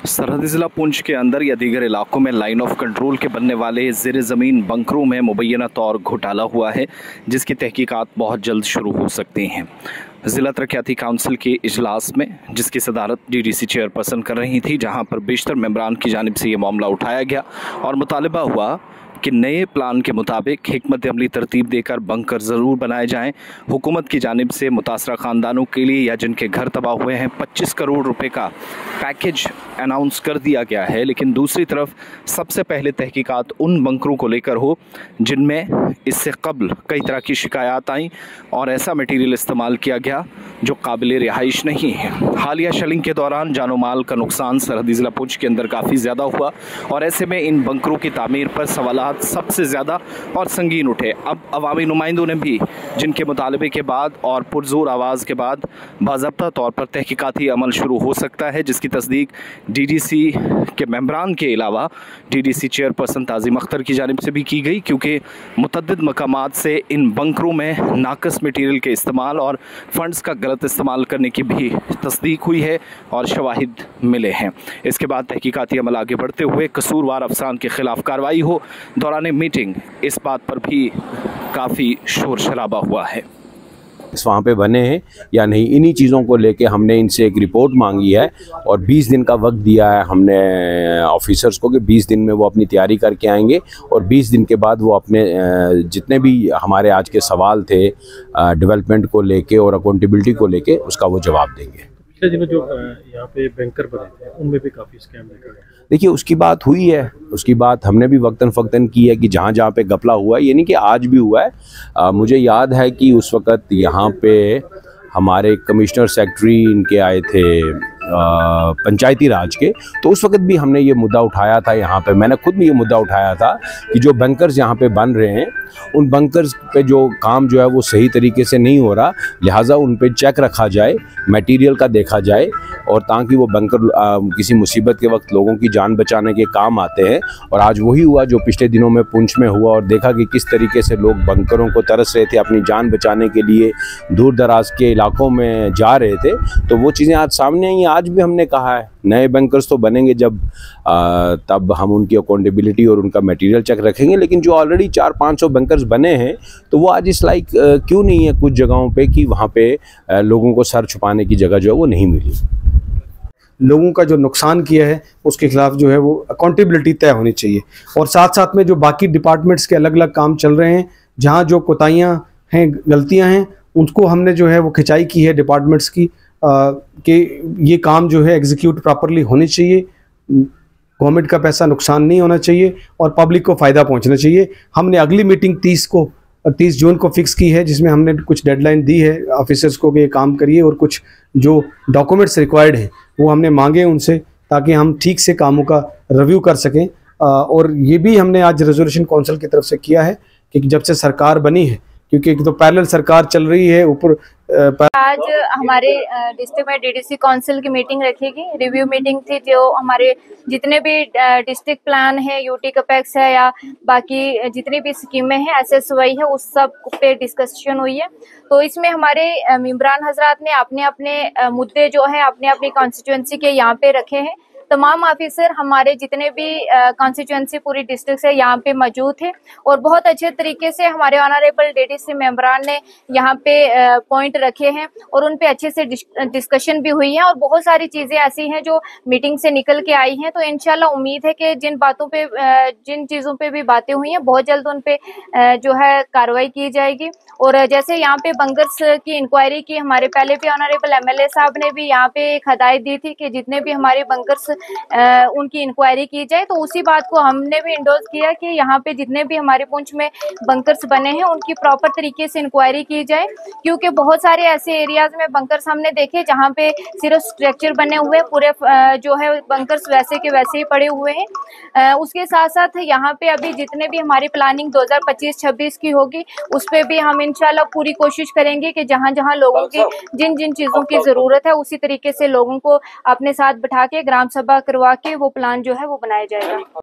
सरहदी ज़िला पुंछ के अंदर या दीगर इलाकों में लाइन ऑफ कंट्रोल के बनने वाले ज़ेर ज़मीन बंकरों में मुबैना तौर घोटाला हुआ है, जिसकी तहकीकात बहुत जल्द शुरू हो सकती हैं। ज़िला तरक्याती काउंसिल के इजलास में, जिसकी सदारत डीडीसी चेयरपर्सन कर रही थी, जहां पर बेशतर मेंबरान की जानिब से ये मामला उठाया गया और मुतालबा हुआ कि नए प्लान के मुताबिक हिकमत अमली तरतीब देकर बंकर ज़रूर बनाए जाएं। हुकूमत की जानिब से मुतासरा ख़ानदानों के लिए या जिनके घर तबाह हुए हैं 25 करोड़ रुपए का पैकेज अनाउंस कर दिया गया है, लेकिन दूसरी तरफ सबसे पहले तहकीकात उन बंकरों को लेकर हो जिनमें इससे कबल कई तरह की शिकायत आई और ऐसा मटीरियल इस्तेमाल किया गया जो काबिल रिहाइश नहीं है। हालिया शेलिंग के दौरान जानो माल का नुकसान सरहदी ज़िला पुंछ के अंदर काफ़ी ज़्यादा हुआ और ऐसे में इन बंकरों की तामीर पर सवालात सबसे ज़्यादा और संगीन उठे। अब अवामी नुमाइंदों ने भी, जिनके मुतालबे के बाद और पुरजोर आवाज़ के बाद बाज़ाब्ता तौर पर तहकीकाती अमल शुरू हो सकता है, जिसकी तस्दीक डीडीसी के मेंबरान के अलावा डीडीसी चेयरपर्सन ताज़ीम अख्तर की जानिब से भी की गई, क्योंकि मुतअद्दिद मकामात से इन बंकरों में नाकस मटीरियल के इस्तेमाल और फंड्स का गलत इस्तेमाल करने की भी तस्दीक हुई है और शवाहिद मिले हैं। इसके बाद तहकीकाती अमल आगे बढ़ते हुए कसूरवार अफसार के खिलाफ कार्रवाई हो। दौरान मीटिंग इस बात पर भी काफ़ी शोर शराबा हुआ है। वहाँ पे बने हैं या नहीं, इन्हीं चीज़ों को लेके हमने इनसे एक रिपोर्ट मांगी है और 20 दिन का वक्त दिया है हमने ऑफिसर्स को कि 20 दिन में वो अपनी तैयारी करके आएंगे और 20 दिन के बाद वो अपने जितने भी हमारे आज के सवाल थे डेवलपमेंट को लेके और अकाउंटेबिलिटी को लेके उसका वो जवाब देंगे। पिछले दिनों जो यहाँ पे बैंकर बने थे उनमें भी काफ़ी स्कैम देखा गया। देखिए, उसकी बात हुई है, उसकी बात हमने भी वक्तन फ़क्तन की है कि जहाँ जहाँ पे घपला हुआ है, ये नहीं कि आज भी हुआ है। मुझे याद है कि उस वक़्त यहाँ पे हमारे कमिश्नर सेक्रेटरी इनके आए थे पंचायती राज के, तो उस वक्त भी हमने ये मुद्दा उठाया था। यहाँ पे मैंने खुद भी ये मुद्दा उठाया था कि जो बंकर्स यहाँ पे बन रहे हैं, उन बंकर्स पे जो काम जो है वो सही तरीके से नहीं हो रहा, लिहाजा उन पे चेक रखा जाए, मटेरियल का देखा जाए और ताकि वो बंकर किसी मुसीबत के वक्त लोगों की जान बचाने के काम आते हैं। और आज वही हुआ जो पिछले दिनों में पुंछ में हुआ और देखा कि किस तरीके से लोग बंकरों को तरस रहे थे, अपनी जान बचाने के लिए दूर दराज के इलाकों में जा रहे थे। तो वो चीज़ें आज सामने आई। आज भी हमने कहा है नए बंकर्स तो बनेंगे जब तब हम उनकी अकाउंटेबिलिटी और उनका मटेरियल चेक रखेंगे, लेकिन जो ऑलरेडी 400-500 बंकर्स बने हैं तो वो आज इस लाइक क्यों नहीं है कुछ जगहों पे कि वहाँ पे लोगों को सर छुपाने की जगह जो है वो नहीं मिली। लोगों का जो नुकसान किया है उसके खिलाफ जो है वो अकाउंटेबिलिटी तय होनी चाहिए और साथ साथ में जो बाकी डिपार्टमेंट्स के अलग अलग काम चल रहे हैं, जहाँ जो कोताहियाँ हैं, गलतियाँ हैं, उनको हमने जो है वो खिंचाई की है डिपार्टमेंट्स की कि ये काम जो है एग्जीक्यूट प्रॉपरली होने चाहिए, गवर्नमेंट का पैसा नुकसान नहीं होना चाहिए और पब्लिक को फ़ायदा पहुंचना चाहिए। हमने अगली मीटिंग 30 जून को फिक्स की है, जिसमें हमने कुछ डेडलाइन दी है ऑफिसर्स को कि ये काम करिए और कुछ जो डॉक्यूमेंट्स रिक्वायर्ड हैं वो हमने मांगे उनसे, ताकि हम ठीक से कामों का रिव्यू कर सकें। और ये भी हमने आज रेजोल्यूशन काउंसिल की तरफ से किया है कि जब से सरकार बनी है, क्योंकि एक तो पैरेलल सरकार चल रही है ऊपर। आज हमारे डिस्ट्रिक्ट में डीडीसी काउंसिल की मीटिंग रखेगी, रिव्यू मीटिंग थी, जो हमारे जितने भी डिस्ट्रिक्ट प्लान है, यूटी कपेक्स है या बाकी जितनी भी स्कीमें हैं, एसएसवाई है, उस सब पे डिस्कशन हुई है। तो इसमें हमारे मेंबरान हजरात ने अपने अपने मुद्दे जो है अपने अपनी कॉन्स्टिट्यूंसी के यहाँ पे रखे हैं। तमाम ऑफिसर हमारे जितने भी कॉन्स्टिट्यूंसी पूरी डिस्ट्रिक्ट से यहाँ पे मौजूद थे और बहुत अच्छे तरीके से हमारे ऑनरेबल डीडीसी मेंबरान ने यहाँ पे पॉइंट रखे हैं और उन पे अच्छे से डिस्कशन भी हुई है और बहुत सारी चीज़ें ऐसी हैं जो मीटिंग से निकल के आई हैं। तो इंशाल्लाह उम्मीद है कि जिन चीज़ों पे भी बातें हुई हैं बहुत जल्द उन पे जो है कार्रवाई की जाएगी। और जैसे यहाँ पे बंकर्स की इंक्वायरी की, हमारे पहले भी ऑनरेबल एमएलए साहब ने भी यहाँ पे एक हदायत दी थी कि जितने भी हमारे बंकर्स उनकी इंक्वायरी की जाए, तो उसी बात को हमने भी इंडोर्स किया कि यहाँ पे जितने भी हमारे पुंछ में बंकर्स बने हैं उनकी प्रॉपर तरीके से इंक्वायरी की जाए, क्योंकि बहुत सारे ऐसे एरियाज में बंकर्स हमने देखे जहाँ पे सिर्फ स्ट्रक्चर बने हुए, पूरे जो है बंकर्स वैसे के वैसे ही पड़े हुए हैं। उसके साथ साथ यहाँ पे अभी जितने भी हमारी प्लानिंग 2025-26 की होगी उस पर भी हम इंशाल्लाह पूरी कोशिश करेंगे कि जहाँ जहाँ लोगों की जिन जिन चीज़ों की ज़रूरत है उसी तरीके से लोगों को अपने साथ बिठा के ग्राम सभा करवा के वो प्लान जो है वो बनाया जाएगा।